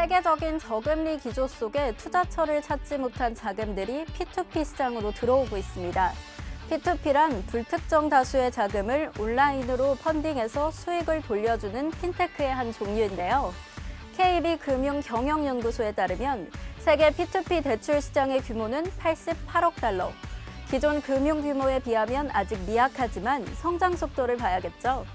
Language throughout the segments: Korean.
세계적인 저금리 기조 속에 투자처를 찾지 못한 자금들이 P2P 시장으로 들어오고 있습니다. P2P란 불특정 다수의 자금을 온라인으로 펀딩해서 수익을 돌려주는 핀테크의 한 종류인데요. KB금융경영연구소에 따르면 세계 P2P 대출 시장의 규모는 88억 달러. 기존 금융 규모에 비하면 아직 미약하지만 성장 속도를 봐야겠죠.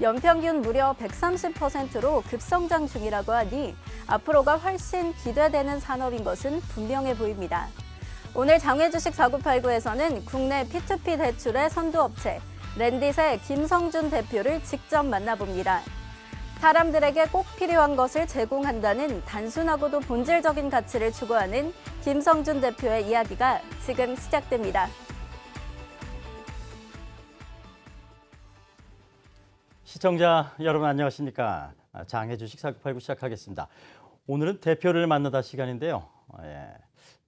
연평균 무려 130%로 급성장 중이라고 하니 앞으로가 훨씬 기대되는 산업인 것은 분명해 보입니다. 오늘 장외주식 4989에서는 국내 P2P 대출의 선두업체 랜딧의 김성준 대표를 직접 만나봅니다. 사람들에게 꼭 필요한 것을 제공한다는 단순하고도 본질적인 가치를 추구하는 김성준 대표의 이야기가 지금 시작됩니다. 시청자 여러분 안녕하십니까? 장외주식 4989 시작하겠습니다. 오늘은 대표를 만나다 시간인데요.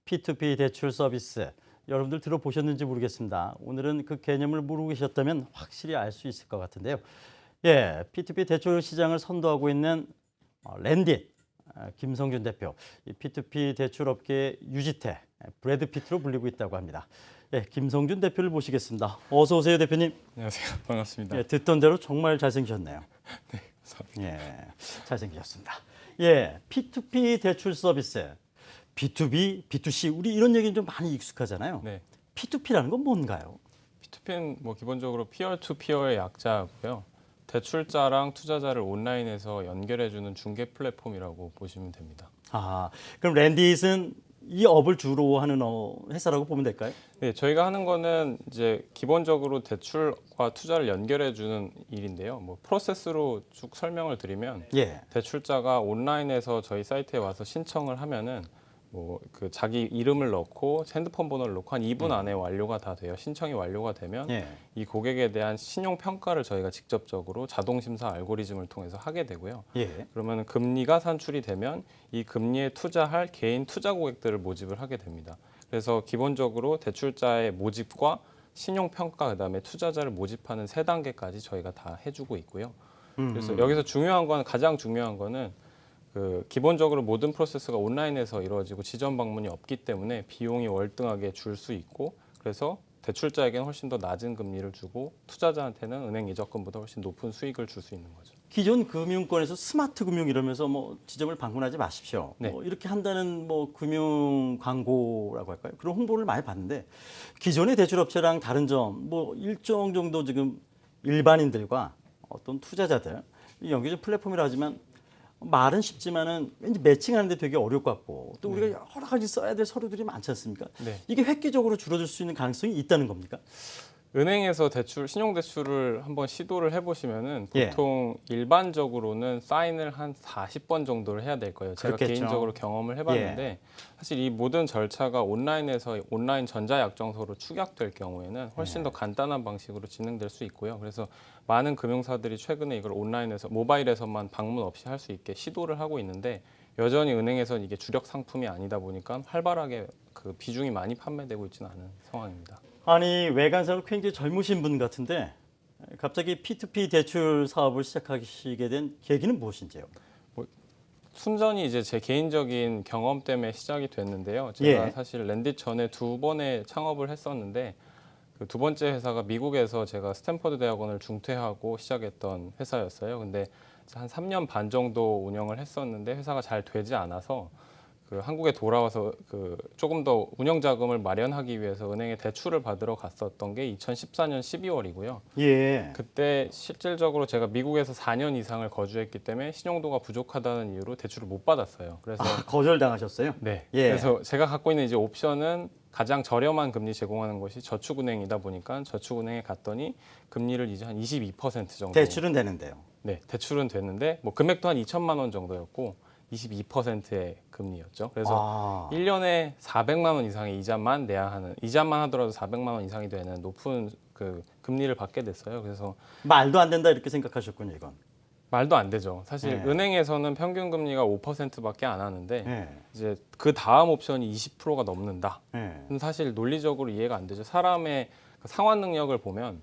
P2P 대출 서비스 여러분들 들어보셨는지 모르겠습니다. 오늘은 그 개념을 모르고 계셨다면 확실히 알 수 있을 것 같은데요. P2P 대출 시장을 선도하고 있는 랜딧 김성준 대표, 이 P2P 대출 업계의 유지태, 브래드 피트로 불리고 있다고 합니다. 김성준 대표를 모시겠습니다. 어서 오세요, 대표님. 안녕하세요. 반갑습니다. 듣던 대로 정말 잘생기셨네요. 네, 감사합니다. 잘생기셨습니다. P2P 대출 서비스, B2B, B2C, 우리 이런 얘기는 좀 많이 익숙하잖아요. 네. P2P라는 건 뭔가요? P2P는 기본적으로 피어 투 피어의 약자고요. 대출자랑 투자자를 온라인에서 연결해주는 중개 플랫폼이라고 보시면 됩니다. 그럼 랜딧은 이 업을 주로 하는 회사라고 보면 될까요? 네, 저희가 하는 거는 이제 기본적으로 대출과 투자를 연결해주는 일인데요. 프로세스로 쭉 설명을 드리면 대출자가 온라인에서 저희 사이트에 와서 신청을 하면은 그 자기 이름을 넣고 핸드폰 번호를 넣고 한 2분 안에 완료가 다 돼요. 신청이 완료가 되면 이 고객에 대한 신용 평가를 저희가 직접적으로 자동 심사 알고리즘을 통해서 하게 되고요. 그러면 금리가 산출이 되면 이 금리에 투자할 개인 투자 고객들을 모집을 하게 됩니다. 그래서 기본적으로 대출자의 모집과 신용 평가 그다음에 투자자를 모집하는 3단계까지 저희가 다 해주고 있고요. 그래서 여기서 가장 중요한 거는 기본적으로 모든 프로세스가 온라인에서 이루어지고 지점 방문이 없기 때문에 비용이 월등하게 줄 수 있고 그래서 대출자에게는 훨씬 더 낮은 금리를 주고 투자자한테는 은행 이자금보다 훨씬 높은 수익을 줄 수 있는 거죠. 기존 금융권에서 스마트 금융 이러면서 지점을 방문하지 마십시오. 이렇게 한다는 금융 광고라고 할까요? 그런 홍보를 많이 봤는데 기존의 대출업체랑 다른 점 일정 정도 지금 일반인들과 어떤 투자자들 연계적 플랫폼이라 하지만 말은 쉽지만은 왠지 매칭하는데 되게 어려울 것 같고 또 우리가 여러 가지 써야 될 서류들이 많지 않습니까? 이게 획기적으로 줄어들 수 있는 가능성이 있다는 겁니까? 은행에서 신용대출을 한번 시도를 해보시면은 보통 일반적으로는 사인을 한 40번 정도를 해야 될 거예요. 제가 그렇겠죠. 개인적으로 경험을 해봤는데 사실 이 모든 절차가 온라인에서 온라인 전자약정서로 축약될 경우에는 훨씬 더 간단한 방식으로 진행될 수 있고요. 그래서 많은 금융사들이 최근에 이걸 온라인에서 모바일에서만 방문 없이 할 수 있게 시도를 하고 있는데 여전히 은행에서는 이게 주력 상품이 아니다 보니까 활발하게 그 비중이 많이 판매되고 있지는 않은 상황입니다. 아니 외관상으로 굉장히 젊으신 분 같은데 갑자기 P2P 대출 사업을 시작하시게 된 계기는 무엇인지요? 순전히 이제 제 개인적인 경험 때문에 시작이 됐는데요. 제가 사실 랜딧 전에 2번의 창업을 했었는데 그 2번째 회사가 미국에서 제가 스탠퍼드 대학원을 중퇴하고 시작했던 회사였어요. 근데 한 3년 반 정도 운영을 했었는데 회사가 잘 되지 않아서 한국에 돌아와서 조금 더 운영 자금을 마련하기 위해서 은행에 대출을 받으러 갔었던 게 2014년 12월이고요. 그때 실질적으로 제가 미국에서 4년 이상을 거주했기 때문에 신용도가 부족하다는 이유로 대출을 못 받았어요. 그래서 거절당하셨어요? 네. 그래서 제가 갖고 있는 이제 옵션은 가장 저렴한 금리 제공하는 것이 저축은행이다 보니까 저축은행에 갔더니 금리를 이제 한 22% 정도. 대출은 되는데요. 네, 대출은 됐는데 금액도 한 2천만 원 정도였고 22%의 금리였죠. 그래서 1년에 400만 원 이상의 이자만 하더라도 400만 원 이상이 되는 높은 금리를 받게 됐어요. 그래서 말도 안 된다 이렇게 생각하셨군요, 이건. 말도 안 되죠. 사실 은행에서는 평균 금리가 5%밖에 안 하는데 이제 그 다음 옵션이 20%가 넘는다. 사실 논리적으로 이해가 안 되죠. 사람의 상환 능력을 보면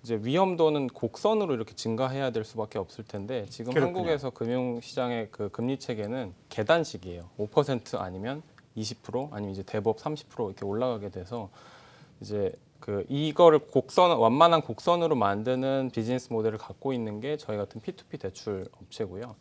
이제 위험도는 곡선으로 이렇게 증가해야 될 수밖에 없을 텐데 지금 그렇군요. 한국에서 금융시장의 그 금리 체계는 계단식이에요. 5% 아니면 20% 아니면 이제 대법 30% 이렇게 올라가게 돼서 이제 그 이거를 완만한 곡선으로 만드는 비즈니스 모델을 갖고 있는 게 저희 같은 P2P 대출 업체고요.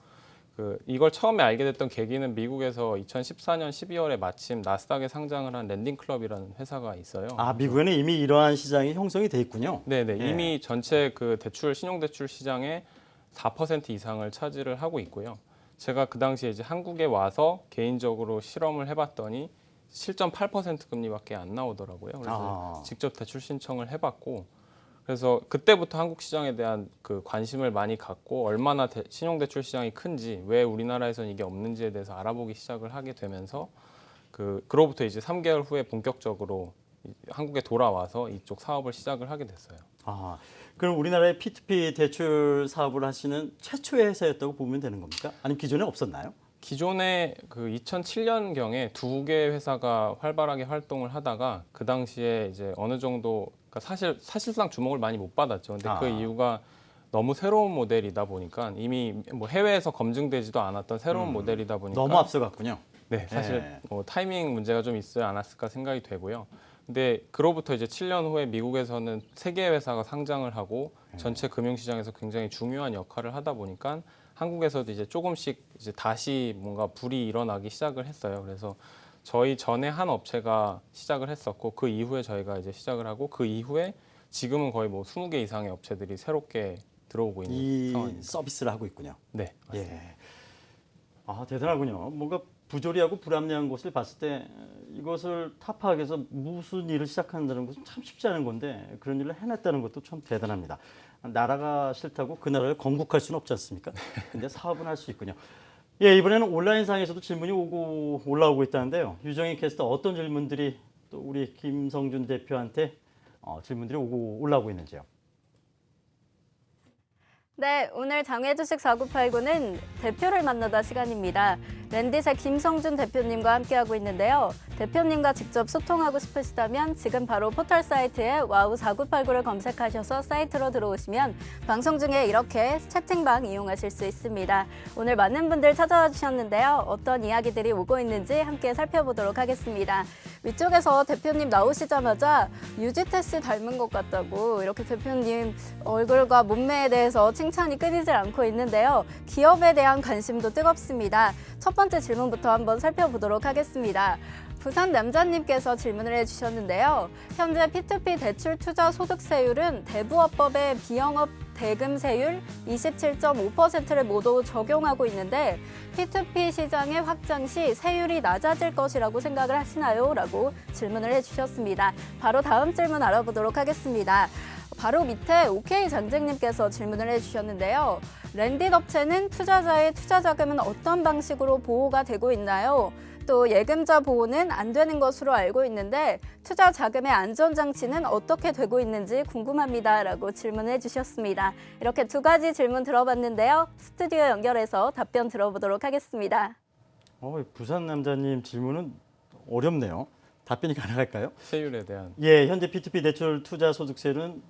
그 이걸 처음에 알게 됐던 계기는 미국에서 2014년 12월에 마침 나스닥에 상장을 한 랜딩클럽이라는 회사가 있어요. 아, 미국에는 이미 이러한 시장이 형성이 돼 있군요. 네네. 예. 이미 전체 그 신용대출 시장의 4% 이상을 차지를 하고 있고요. 제가 그 당시에 이제 한국에 와서 개인적으로 실험을 해봤더니 7.8% 금리밖에 안 나오더라고요. 그래서 직접 대출 신청을 해봤고, 그래서 그때부터 한국 시장에 대한 그 관심을 많이 갖고 얼마나 신용대출 시장이 큰지, 왜 우리나라에서는 이게 없는지에 대해서 알아보기 시작을 하게 되면서 그로부터 이제 3개월 후에 본격적으로 한국에 돌아와서 이쪽 사업을 시작을 하게 됐어요. 아, 그럼 우리나라의 P2P 대출 사업을 하시는 최초의 회사였다고 보면 되는 겁니까? 아니면 기존에 없었나요? 기존에 그 2007년경에 2개 회사가 활발하게 활동을 하다가 그 당시에 이제 어느 정도 그러니까 사실상 주목을 많이 못 받았죠. 근데 그 이유가 너무 새로운 모델이다 보니까 이미 뭐 해외에서 검증되지도 않았던 새로운 모델이다 보니까 너무 앞서갔군요. 네, 사실 뭐 타이밍 문제가 좀 있지 않았을까 생각이 되고요. 근데 그로부터 이제 7년 후에 미국에서는 3개의 회사가 상장을 하고 전체 금융시장에서 굉장히 중요한 역할을 하다 보니까 한국에서도 이제 조금씩 이제 다시 뭔가 불이 일어나기 시작을 했어요. 그래서 저희 전에 한 업체가 시작을 했었고 그 이후에 저희가 이제 시작을 하고 그 이후에 지금은 거의 뭐 20개 이상의 업체들이 새롭게 들어오고 있는 이 상황입니다. 서비스를 하고 있군요. 네, 맞습니다. 예. 아, 대단하군요. 뭔가 부조리하고 불합리한 것을 봤을 때 이것을 타파하기 위해서 무슨 일을 시작한다는 것은 참 쉽지 않은 건데 그런 일을 해냈다는 것도 참 대단합니다. 나라가 싫다고 그 나라를 건국할 수는 없지 않습니까? 근데 사업은 할 수 있군요. 예, 이번에는 온라인상에서도 질문이 올라오고 있다는데요. 유정희 캐스터 어떤 질문들이 또 우리 김성준 대표한테 질문들이 올라오고 있는지요? 네, 오늘 장외주식 4989는 대표를 만나다 시간입니다. 랜디셋 김성준 대표님과 함께하고 있는데요. 대표님과 직접 소통하고 싶으시다면 지금 바로 포털 사이트에 와우4989를 검색하셔서 사이트로 들어오시면 방송 중에 이렇게 채팅방 이용하실 수 있습니다. 오늘 많은 분들 찾아와 주셨는데요. 어떤 이야기들이 오고 있는지 함께 살펴보도록 하겠습니다. 위쪽에서 대표님 나오시자마자 유지태 씨 닮은 것 같다고 이렇게 대표님 얼굴과 몸매에 대해서 칭찬이 끊이질 않고 있는데요. 기업에 대한 관심도 뜨겁습니다. 첫 번째 질문부터 한번 살펴보도록 하겠습니다. 부산 남자님께서 질문을 해주셨는데요. 현재 P2P 대출 투자 소득세율은 대부업법의 비영업 대금세율 27.5%를 모두 적용하고 있는데 P2P 시장의 확장 시 세율이 낮아질 것이라고 생각을 하시나요? 라고 질문을 해주셨습니다. 바로 다음 질문 알아보도록 하겠습니다. 바로 밑에 OK 전쟁님께서 질문을 해주셨는데요. 랜딧 업체는 투자자의 투자 자금은 어떤 방식으로 보호가 되고 있나요? 또 예금자 보호는 안 되는 것으로 알고 있는데 투자 자금의 안전장치는 어떻게 되고 있는지 궁금합니다. 라고 질문해 주셨습니다. 이렇게 두 가지 질문 들어봤는데요. 스튜디오 연결해서 답변 들어보도록 하겠습니다. 부산 남자님 질문은 어렵네요. 답변이 가능할까요? 세율에 대한. 예, 현재 P2P 대출 투자 소득세는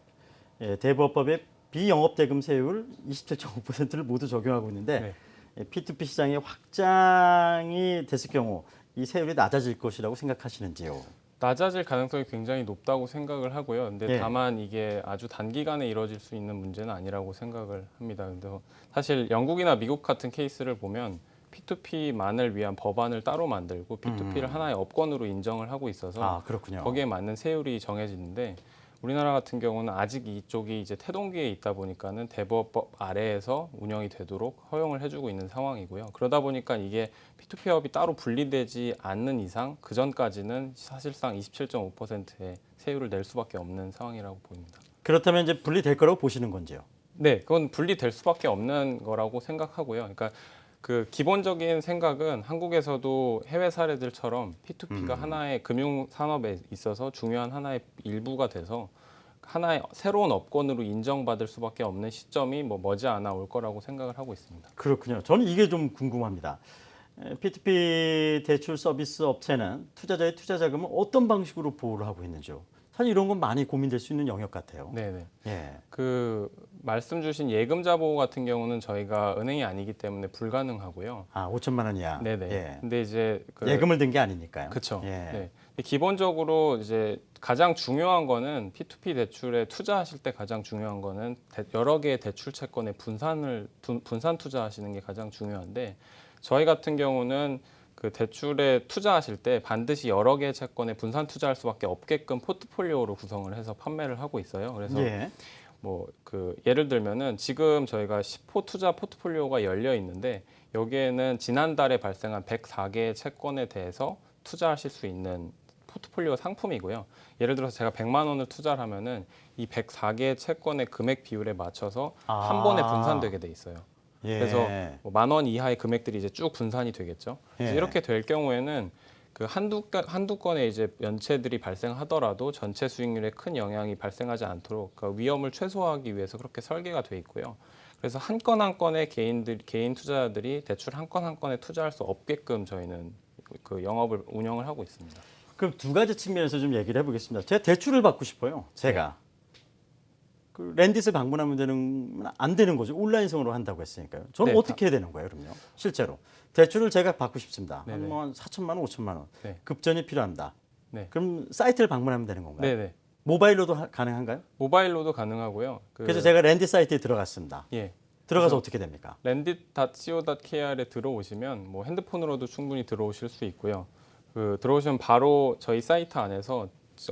대부업법의 비영업대금 세율 27.5%를 모두 적용하고 있는데 P2P 시장의 확장이 됐을 경우 이 세율이 낮아질 것이라고 생각하시는지요? 낮아질 가능성이 굉장히 높다고 생각을 하고요. 근데 다만 이게 아주 단기간에 이루어질 수 있는 문제는 아니라고 생각을 합니다. 근데 사실 영국이나 미국 같은 케이스를 보면 P2P만을 위한 법안을 따로 만들고 P2P를 하나의 업권으로 인정을 하고 있어서 그렇군요. 거기에 맞는 세율이 정해지는데 우리나라 같은 경우는 아직 이쪽이 이제 태동기에 있다 보니까는 대부업법 아래에서 운영이 되도록 허용을 해주고 있는 상황이고요. 그러다 보니까 이게 P2P업이 따로 분리되지 않는 이상 그 전까지는 사실상 27.5%의 세율을 낼 수밖에 없는 상황이라고 보입니다. 그렇다면 이제 분리될 거라고 보시는 건지요? 네, 그건 분리될 수밖에 없는 거라고 생각하고요. 그러니까 그 기본적인 생각은 한국에서도 해외 사례들처럼 P2P가 하나의 금융 산업에 있어서 중요한 하나의 일부가 돼서 하나의 새로운 업권으로 인정받을 수밖에 없는 시점이 머지않아 올 거라고 생각을 하고 있습니다. 그렇군요. 저는 이게 좀 궁금합니다. P2P 대출 서비스 업체는 투자자의 투자 자금을 어떤 방식으로 보호를 하고 있는지요? 사실 이런 건 많이 고민될 수 있는 영역 같아요. 네네. 예. 그 말씀 주신 예금자 보호 같은 경우는 저희가 은행이 아니기 때문에 불가능하고요. 5천만 원이야. 네네. 예. 근데 이제 예금을 든 게 아니니까요. 그렇죠. 예. 네. 기본적으로 이제 가장 중요한 거는 P2P 대출에 투자하실 때 가장 중요한 거는 여러 개의 대출 채권에 분산 투자하시는 게 가장 중요한데 저희 같은 경우는 그 대출에 투자하실 때 반드시 여러 개의 채권에 분산 투자할 수밖에 없게끔 포트폴리오로 구성을 해서 판매를 하고 있어요. 그래서 예. 뭐 그 예를 들면은 지금 저희가 10호 투자 포트폴리오가 열려 있는데 여기에는 지난달에 발생한 104개의 채권에 대해서 투자하실 수 있는 포트폴리오 상품이고요. 예를 들어서 제가 100만 원을 투자를 하면은 이 104개의 채권의 금액 비율에 맞춰서 한 번에 분산되게 돼 있어요. 예. 그래서 뭐 10,000원 이하의 금액들이 이제 쭉 분산이 되겠죠. 그래서 예. 이렇게 될 경우에는 그 한두 건의 이제 연체들이 발생하더라도 전체 수익률에 큰 영향이 발생하지 않도록 그 위험을 최소화하기 위해서 그렇게 설계가 돼 있고요. 그래서 한 건 한 건의 개인 투자자들이 대출 한 건 한 건에 투자할 수 없게끔 저희는 그 영업을 운영을 하고 있습니다. 그럼 두 가지 측면에서 좀 얘기를 해보겠습니다. 제가 대출을 받고 싶어요. 제가. 그 랜딧을 방문하면 안 되는 거죠. 온라인성으로 한다고 했으니까요. 저는 네, 어떻게 해야 되는 거예요, 그럼요? 실제로. 대출을 제가 받고 싶습니다. 네네. 한 4천만 원, 5천만 원. 네. 급전이 필요합니다. 네. 그럼 사이트를 방문하면 되는 건가요? 네네. 모바일로도 가능한가요? 모바일로도 가능하고요. 그래서 제가 랜딧 사이트에 들어갔습니다. 예. 들어가서 어떻게 됩니까? landit.co.kr에 들어오시면 뭐 핸드폰으로도 충분히 들어오실 수 있고요. 그 들어오시면 바로 저희 사이트 안에서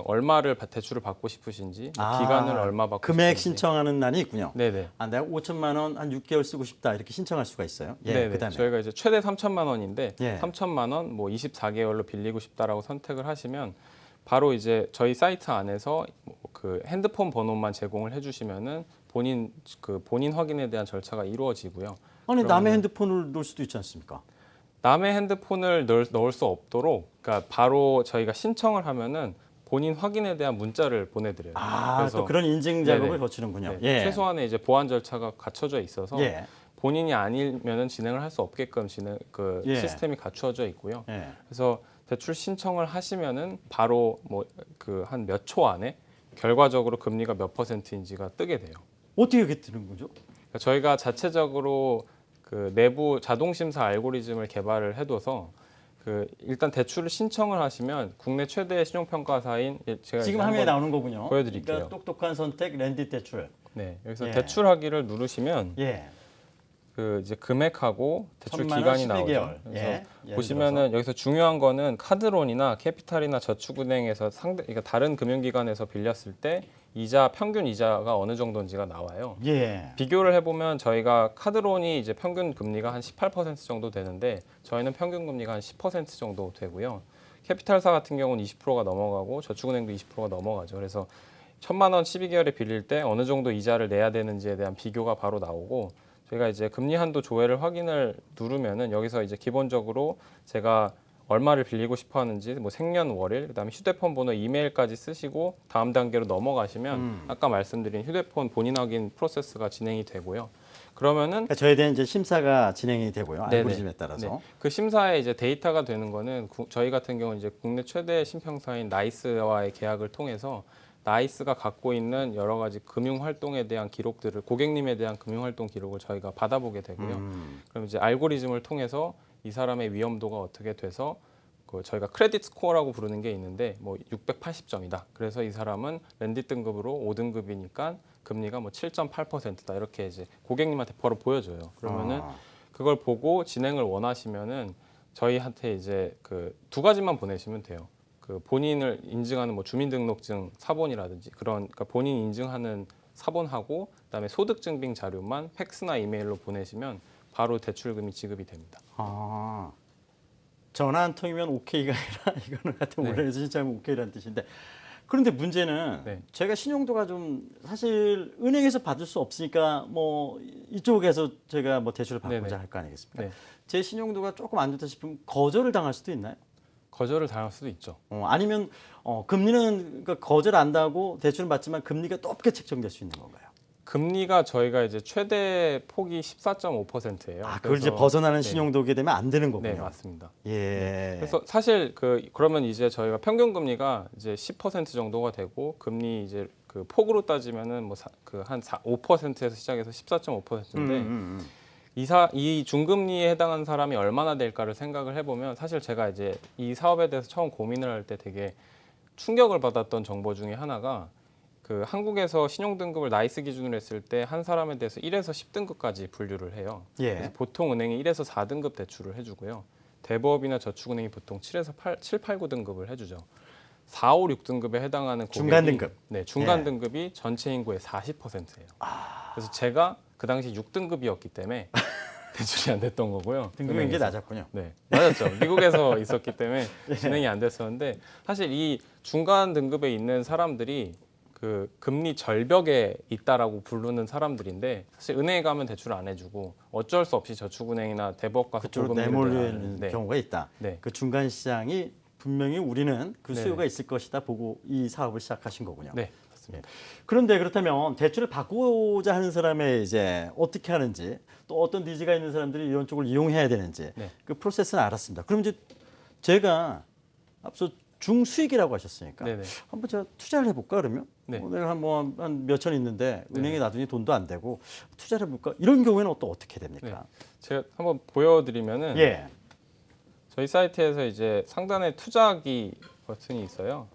얼마를 대출을 받고 싶으신지, 기간을 얼마 받고 금액 싶은지. 신청하는 난이 있군요. 네네. 내가 5천만 원 한 6개월 쓰고 싶다 이렇게 신청할 수가 있어요. 예, 네네. 그다음에 저희가 이제 최대 3천만 원인데 예. 3천만 원 뭐 24개월로 빌리고 싶다라고 선택을 하시면 바로 이제 저희 사이트 안에서 그 핸드폰 번호만 제공을 해주시면은 본인 확인에 대한 절차가 이루어지고요. 아니 남의 핸드폰을 넣을 수도 있지 않습니까? 남의 핸드폰을 넣을 수 없도록, 그러니까 바로 저희가 신청을 하면은 본인 확인에 대한 문자를 보내드려요. 또 그런 인증 작업을 네네. 거치는군요. 네, 예. 최소한의 이제 보안 절차가 갖춰져 있어서 예. 본인이 아니면은 진행을 할 수 없게끔 예. 시스템이 갖추어져 있고요. 예. 그래서 대출 신청을 하시면은 바로 뭐 그 한 몇 초 안에 결과적으로 금리가 몇 %인지가 뜨게 돼요. 어떻게 그렇게 뜨는 거죠? 그러니까 저희가 자체적으로 그 내부 자동 심사 알고리즘을 개발을 해둬서 그 일단 대출을 신청을 하시면 국내 최대 신용평가사인 제가 지금 이제 화면에 한번 나오는 거군요. 보여드릴게요. 그러니까 똑똑한 선택 랜딧 대출. 네, 여기서 예. 대출하기를 누르시면 예. 그 이제 금액하고 대출 1,000만 원, 기간이 12개월. 나오죠. 그래서 예. 예를 보시면은 여기서 중요한 거는 카드론이나 캐피탈이나 저축은행에서 그러니까 다른 금융기관에서 빌렸을 때 평균 이자가 어느 정도인지가 나와요. 예. 비교를 해보면 저희가 카드론이 이제 평균 금리가 한 18% 정도 되는데 저희는 평균 금리가 한 10% 정도 되고요. 캐피탈사 같은 경우는 20%가 넘어가고 저축은행도 20%가 넘어가죠. 그래서 1,000만 원 12개월에 빌릴 때 어느 정도 이자를 내야 되는지에 대한 비교가 바로 나오고 저희가 이제 금리 한도 조회를 확인을 누르면은 여기서 이제 기본적으로 제가 얼마를 빌리고 싶어 하는지 뭐 생년월일 그다음에 휴대폰 번호 이메일까지 쓰시고 다음 단계로 넘어가시면 아까 말씀드린 휴대폰 본인 확인 프로세스가 진행이 되고요. 그러면은 그러니까 저에 대한 이제 심사가 진행이 되고요. 네네. 알고리즘에 따라서. 네. 그 심사에 이제 데이터가 되는 거는 저희 같은 경우는 이제 국내 최대 신평사인 나이스와의 계약을 통해서 나이스가 갖고 있는 여러 가지 금융 활동에 대한 기록들을 고객님에 대한 금융 활동 기록을 저희가 받아보게 되고요. 그럼 이제 알고리즘을 통해서 이 사람의 위험도가 어떻게 돼서 저희가 크레딧 스코어라고 부르는 게 있는데 뭐 680점이다. 그래서 이 사람은 랜딧 등급으로 5등급이니까 금리가 뭐 7.8%다. 이렇게 이제 고객님한테 바로 보여줘요. 그러면은 그걸 보고 진행을 원하시면은 저희한테 이제 그 두 가지만 보내시면 돼요. 그 본인을 인증하는 뭐 주민등록증 사본이라든지 그러니까 본인 인증하는 사본하고 그다음에 소득증빙 자료만 팩스나 이메일로 보내시면 바로 대출금이 지급이 됩니다. 전화 한 통이면 오케이가 아니라 이거는 같은 네. 온라인에서 신청하면 오케이라는 뜻인데 그런데 문제는 네. 제가 신용도가 좀 사실 은행에서 받을 수 없으니까 뭐 이쪽에서 제가 뭐 대출을 받고자 네네. 할 거 아니겠습니까? 네. 제 신용도가 조금 안 좋다 싶으면 거절을 당할 수도 있나요? 거절을 당할 수도 있죠. 아니면 금리는 그러니까 거절 안 당하고 대출은 받지만 금리가 높게 책정될 수 있는 건가요? 금리가 저희가 이제 최대 폭이 14.5%예요. 아, 그걸 이제 벗어나는 네. 신용도 오게 되면 안 되는 거군요. 네, 맞습니다. 예. 그래서 사실 그러면 이제 저희가 평균 금리가 이제 10% 정도가 되고 금리 이제 그 폭으로 따지면은 뭐 그 한 5%에서 시작해서 14.5%인데 이 중금리에 해당하는 사람이 얼마나 될까를 생각을 해보면 사실 제가 이제 이 사업에 대해서 처음 고민을 할 때 되게 충격을 받았던 정보 중에 하나가 그 한국에서 신용등급을 나이스 기준으로 했을 때 한 사람에 대해서 1에서 10등급까지 분류를 해요. 예. 그래서 보통 은행이 1에서 4등급 대출을 해주고요. 대부업이나 저축은행이 보통 7에서 7, 8, 9등급을 해주죠. 4, 5, 6등급에 해당하는 고객이 중간 등급. 네, 중간 예. 등급이 전체 인구의 40%예요. 그래서 제가 그 당시 6등급이었기 때문에 대출이 안 됐던 거고요. 등급이 굉장히 은행에서. 낮았군요. 네, 맞았죠. 미국에서 있었기 때문에 진행이 안 됐었는데 사실 이 중간 등급에 있는 사람들이 그 금리 절벽에 있다라고 부르는 사람들인데 사실 은행에 가면 대출 안 해주고 어쩔 수 없이 저축은행이나 대부업 가서 그쪽으로 고금리를 내몰려 내야 있는 하는데 경우가 있다. 네. 그 중간 시장이 분명히 우리는 그 네. 수요가 있을 것이다 보고 이 사업을 시작하신 거군요. 네, 맞습니다. 그런데 그렇다면 대출을 받고자 하는 사람의 이제 어떻게 하는지 또 어떤 니즈가 있는 사람들이 이런 쪽을 이용해야 되는지 네. 그 프로세스는 알았습니다. 그럼 이제 제가 앞서 중수익이라고 하셨으니까 네네. 한번 제가 투자를 해볼까 그러면 네. 내가 한 몇천 있는데 은행에 네네. 놔두니 돈도 안 되고 투자를 해볼까 이런 경우에는 또 어떻게 됩니까? 네. 제가 한번 보여드리면은 예. 저희 사이트에서 이제 상단에 투자하기 버튼이 있어요.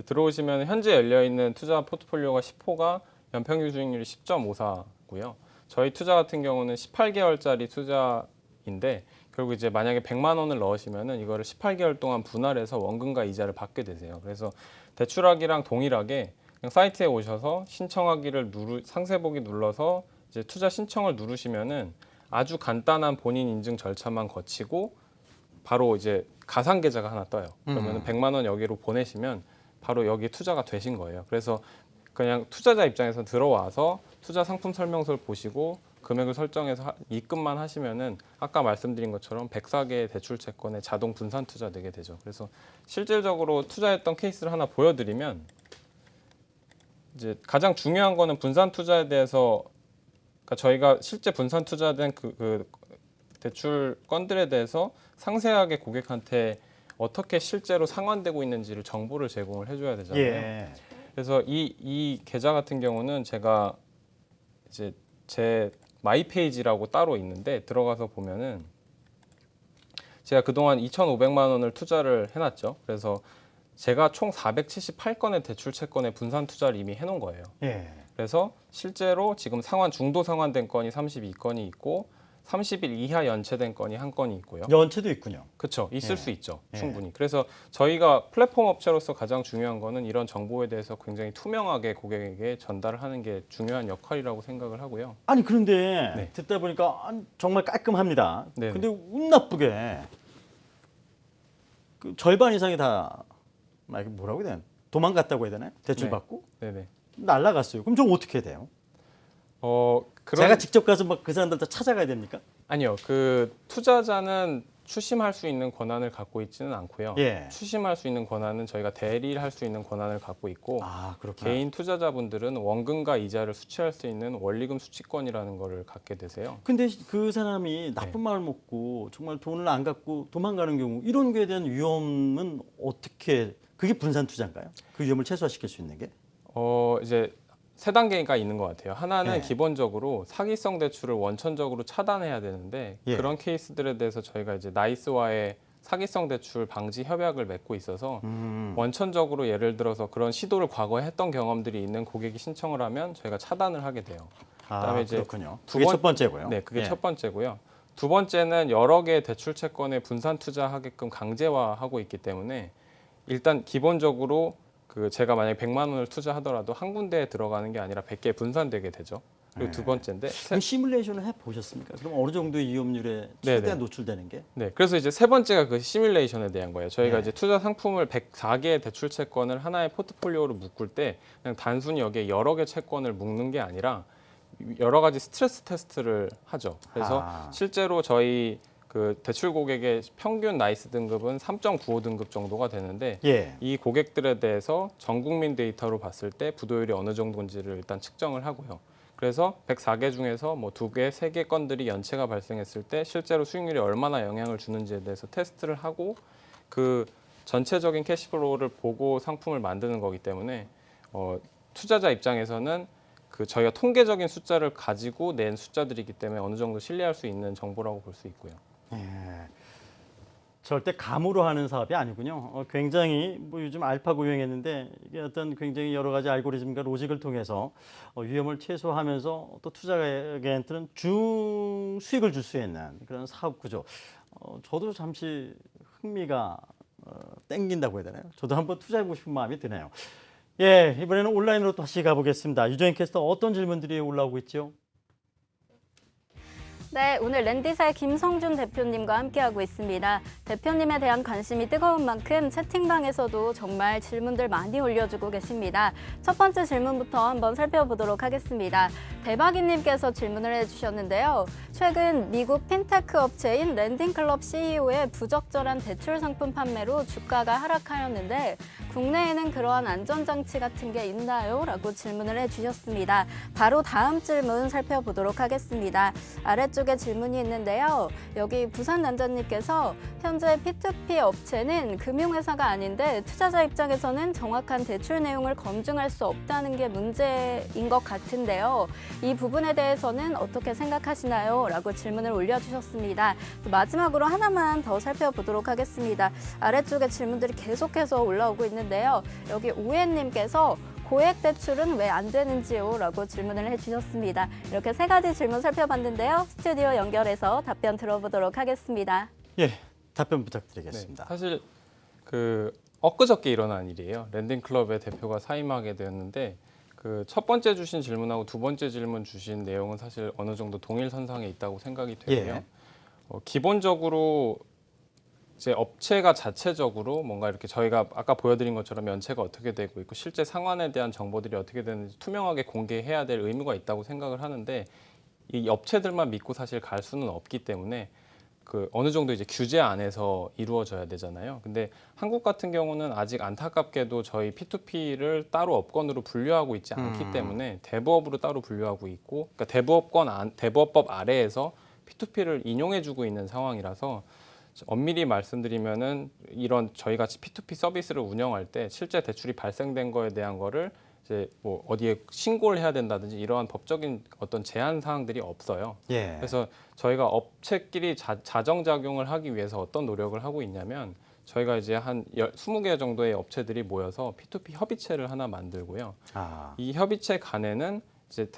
들어오시면 현재 열려 있는 투자 포트폴리오가 10호가 연평균 수익률이 10.54고요. 저희 투자 같은 경우는 18개월짜리 투자인데 결국 이제 만약에 100만 원을 넣으시면은 이거를 18개월 동안 분할해서 원금과 이자를 받게 되세요. 그래서 대출하기랑 동일하게 그냥 사이트에 오셔서 신청하기를 상세 보기 눌러서 이제 투자 신청을 누르시면은 아주 간단한 본인 인증 절차만 거치고 바로 이제 가상 계좌가 하나 떠요. 그러면 100만 원 여기로 보내시면 바로 여기 투자가 되신 거예요. 그래서 그냥 투자자 입장에서 들어와서 투자 상품 설명서를 보시고 금액을 설정해서 입금만 하시면은 아까 말씀드린 것처럼 104개의 대출 채권에 자동 분산 투자되게 되죠. 그래서 실질적으로 투자했던 케이스를 하나 보여드리면 이제 가장 중요한 거는 분산 투자에 대해서 그러니까 저희가 실제 분산 투자된 그 대출 건들에 대해서 상세하게 고객한테 어떻게 실제로 상환되고 있는지를 정보를 제공을 해줘야 되잖아요. 예. 그래서 이 계좌 같은 경우는 제가 이제 제 마이 페이지라고 따로 있는데 들어가서 보면은 제가 그동안 2,500만 원을 투자를 해놨죠. 그래서 제가 총 478건의 대출 채권에 분산 투자를 이미 해놓은 거예요. 예. 그래서 실제로 지금 중도 상환된 건이 32건이 있고 30일 이하 연체된 건이 한 건이 있고요. 연체도 있군요. 그렇죠. 있을 예. 수 있죠. 예. 충분히. 그래서 저희가 플랫폼 업체로서 가장 중요한 거는 이런 정보에 대해서 굉장히 투명하게 고객에게 전달을 하는 게 중요한 역할이라고 생각을 하고요. 아니 그런데 네. 듣다 보니까 정말 깔끔합니다. 네네. 근데 운 나쁘게 그 절반 이상이 다 뭐라고 해야 되나? 도망갔다고 해야 되나요? 대출 네. 받고 네네. 날라갔어요. 그럼 좀 어떻게 해야 돼요? 그런 제가 직접 가서 막 그 사람들 다 찾아가야 됩니까? 아니요. 그 투자자는 추심할 수 있는 권한을 갖고 있지는 않고요. 예. 추심할 수 있는 권한은 저희가 대리를 할 수 있는 권한을 갖고 있고 아 그렇구나. 개인 투자자분들은 원금과 이자를 수취할 수 있는 원리금 수취권이라는 거를 갖게 되세요. 근데 그 사람이 나쁜 마음을 먹고 정말 돈을 안 갖고 도망가는 경우 이런 거에 대한 위험은 어떻게 그게 분산 투자인가요? 그 위험을 최소화시킬 수 있는 게? 이제 세 단계가 있는 것 같아요. 하나는 예. 기본적으로 사기성 대출을 원천적으로 차단해야 되는데 예. 그런 케이스들에 대해서 저희가 이제 나이스와의 사기성 대출 방지 협약을 맺고 있어서 원천적으로 예를 들어서 그런 시도를 과거에 했던 경험들이 있는 고객이 신청을 하면 저희가 차단을 하게 돼요. 그다음에 이제 그렇군요. 두 그게 번- 첫 번째고요. 네, 그게 예. 첫 번째고요. 두 번째는 여러 개의 대출 채권에 분산 투자하게끔 강제화하고 있기 때문에 일단 기본적으로 그 제가 만약에 100만 원을 투자하더라도 한 군데에 들어가는 게 아니라 100개에 분산되게 되죠. 그리고 두 번째인데 그럼 시뮬레이션을 해 보셨습니까? 그럼 어느 정도의 위험률에 최대한 네네. 노출되는 게? 네, 그래서 이제 세 번째가 그 시뮬레이션에 대한 거예요. 저희가 네. 이제 투자 상품을 104개의 대출 채권을 하나의 포트폴리오로 묶을 때 그냥 단순히 여기에 여러 개 채권을 묶는 게 아니라 여러 가지 스트레스 테스트를 하죠. 그래서 실제로 저희 그 대출 고객의 평균 나이스 등급은 3.95 등급 정도가 되는데 예. 이 고객들에 대해서 전 국민 데이터로 봤을 때 부도율이 어느 정도인지를 일단 측정을 하고요. 그래서 104개 중에서 뭐 2개, 3개 건들이 연체가 발생했을 때 실제로 수익률이 얼마나 영향을 주는지에 대해서 테스트를 하고 그 전체적인 캐시플로우를 보고 상품을 만드는 거기 때문에 투자자 입장에서는 그 저희가 통계적인 숫자를 가지고 낸 숫자들이기 때문에 어느 정도 신뢰할 수 있는 정보라고 볼 수 있고요. 예. 절대 감으로 하는 사업이 아니군요. 굉장히 뭐 요즘 알파고 유행했는데 이게 어떤 굉장히 여러 가지 알고리즘과 로직을 통해서 위험을 최소화하면서 또 투자자에게는 수익을 줄 수 있는 그런 사업 구조. 저도 잠시 흥미가 땡긴다고 해야 되나요? 저도 한번 투자해보고 싶은 마음이 드네요. 예, 이번에는 온라인으로 다시 가보겠습니다. 유정인 캐스터 어떤 질문들이 올라오고 있죠? 네, 오늘 랜디사의 김성준 대표님과 함께하고 있습니다. 대표님에 대한 관심이 뜨거운 만큼 채팅방에서도 정말 질문들 많이 올려주고 계십니다. 첫 번째 질문부터 한번 살펴보도록 하겠습니다. 대박이님께서 질문을 해주셨는데요. 최근 미국 핀테크 업체인 랜딩클럽 CEO의 부적절한 대출 상품 판매로 주가가 하락하였는데 국내에는 그러한 안전장치 같은 게 있나요? 라고 질문을 해주셨습니다. 바로 다음 질문 살펴보도록 하겠습니다. 아래쪽에 질문이 있는데요. 여기 부산 남자님께서 현재 P2P 업체는 금융회사가 아닌데 투자자 입장에서는 정확한 대출 내용을 검증할 수 없다는 게 문제인 것 같은데요. 이 부분에 대해서는 어떻게 생각하시나요? 라고 질문을 올려주셨습니다. 마지막으로 하나만 더 살펴보도록 하겠습니다. 아래쪽에 질문들이 계속해서 올라오고 있는데요. 여기 오해님께서 고액 대출은 왜 안 되는지요? 라고 질문을 해주셨습니다. 이렇게 3가지 질문 살펴봤는데요. 스튜디오 연결해서 답변 들어보도록 하겠습니다. 예, 답변 부탁드리겠습니다. 네, 사실 엊그저께 일어난 일이에요. 랜딩클럽의 대표가 사임하게 되었는데 그 첫 번째 주신 질문하고 두 번째 질문 주신 내용은 사실 어느 정도 동일선상에 있다고 생각이 되고요. 예. 기본적으로 이제 업체가 자체적으로 뭔가 이렇게 저희가 아까 보여드린 것처럼 연체가 어떻게 되고 있고 실제 상환에 대한 정보들이 어떻게 되는지 투명하게 공개해야 될 의무가 있다고 생각을 하는데 이 업체들만 믿고 사실 갈 수는 없기 때문에 그 어느 정도 이제 규제 안에서 이루어져야 되잖아요. 근데 한국 같은 경우는 아직 안타깝게도 저희 P2P를 따로 업권으로 분류하고 있지 않기 때문에 대부업으로 따로 분류하고 있고, 그러니까 대부업법 아래에서 P2P를 인용해주고 있는 상황이라서 엄밀히 말씀드리면은 이런 저희 같이 P2P 서비스를 운영할 때 실제 대출이 발생된 거에 대한 거를 이제 뭐 어디에 신고를 해야 된다든지 이러한 법적인 어떤 제한 사항들이 없어요. 예. 그래서 저희가 업체끼리 자정작용을 하기 위해서 어떤 노력을 하고 있냐면 저희가 이제 한 20개 정도의 업체들이 모여서 P2P 협의체를 하나 만들고요. 이 협의체 간에는 이제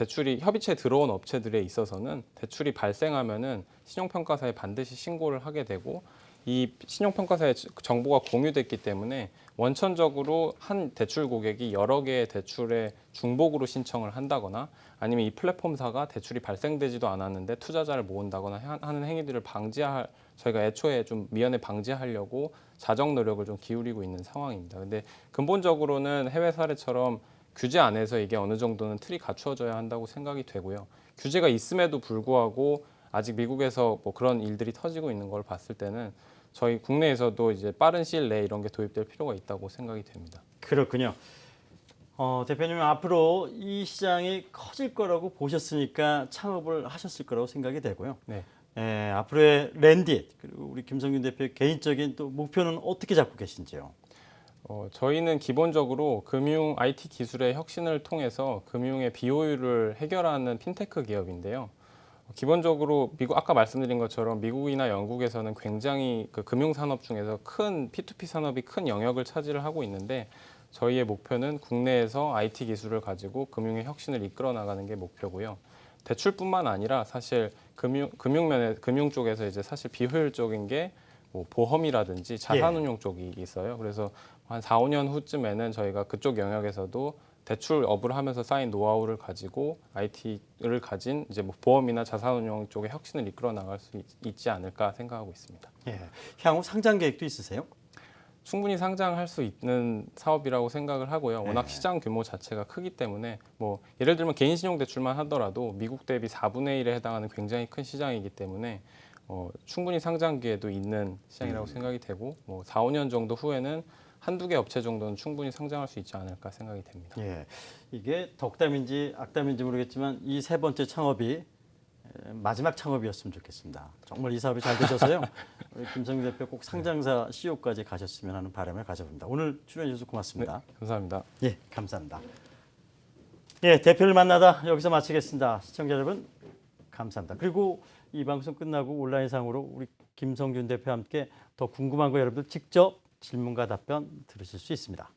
협의체에 들어온 업체들에 있어서는 대출이 발생하면은 신용평가사에 반드시 신고를 하게 되고 이 신용평가사의 정보가 공유됐기 때문에 원천적으로 한 대출 고객이 여러 개의 대출에 중복으로 신청을 한다거나 아니면 이 플랫폼사가 대출이 발생되지도 않았는데 투자자를 모은다거나 하는 행위들을 저희가 애초에 좀 미연에 방지하려고 자정 노력을 좀 기울이고 있는 상황입니다. 근데 근본적으로는 해외 사례처럼 규제 안에서 이게 어느 정도는 틀이 갖추어져야 한다고 생각이 되고요. 규제가 있음에도 불구하고 아직 미국에서 뭐 그런 일들이 터지고 있는 걸 봤을 때는 저희 국내에서도 이제 빠른 시일 내에 이런 게 도입될 필요가 있다고 생각이 됩니다. 그렇군요. 대표님은 앞으로 이 시장이 커질 거라고 보셨으니까 창업을 하셨을 거라고 생각이 되고요. 네. 앞으로의 랜딧 그리고 우리 김성준 대표의 개인적인 또 목표는 어떻게 잡고 계신지요? 저희는 기본적으로 금융 IT 기술의 혁신을 통해서 금융의 비효율을 해결하는 핀테크 기업인데요. 기본적으로 아까 말씀드린 것처럼 미국이나 영국에서는 굉장히 그 금융 산업 중에서 큰 P2P 산업이 큰 영역을 차지를 하고 있는데 저희의 목표는 국내에서 IT 기술을 가지고 금융의 혁신을 이끌어 나가는 게 목표고요. 대출뿐만 아니라 사실 금융 쪽에서 이제 사실 비효율적인 게 뭐 보험이라든지 자산운용 쪽이 있어요. 그래서 한 4, 5년 후쯤에는 저희가 그쪽 영역에서도 대출업을 하면서 쌓인 노하우를 가지고 IT를 가진 이제 뭐 보험이나 자산운용 쪽의 혁신을 이끌어 나갈 수 있지 않을까 생각하고 있습니다. 예. 향후 상장 계획도 있으세요? 충분히 상장할 수 있는 사업이라고 생각을 하고요. 워낙 시장 규모 자체가 크기 때문에 뭐 예를 들면 개인 신용 대출만 하더라도 미국 대비 4분의 1에 해당하는 굉장히 큰 시장이기 때문에 충분히 상장 기회도 있는 시장이라고 생각이 되고 뭐 4, 5년 정도 후에는 한두 개 업체 정도는 충분히 성장할 수 있지 않을까 생각이 됩니다. 예, 이게 덕담인지 악담인지 모르겠지만 이 세 번째 창업이 마지막 창업이었으면 좋겠습니다. 정말 이 사업이 잘 되셔서요. 우리 김성규 대표 꼭 상장사 CEO까지 가셨으면 하는 바람을 가져봅니다. 오늘 출연해 주셔서 고맙습니다. 네, 감사합니다. 예, 감사합니다. 예, 대표를 만나다 여기서 마치겠습니다. 시청자 여러분, 감사합니다. 그리고 이 방송 끝나고 온라인상으로 우리 김성균 대표와 함께 더 궁금한 거 여러분들 직접 질문과 답변 들으실 수 있습니다.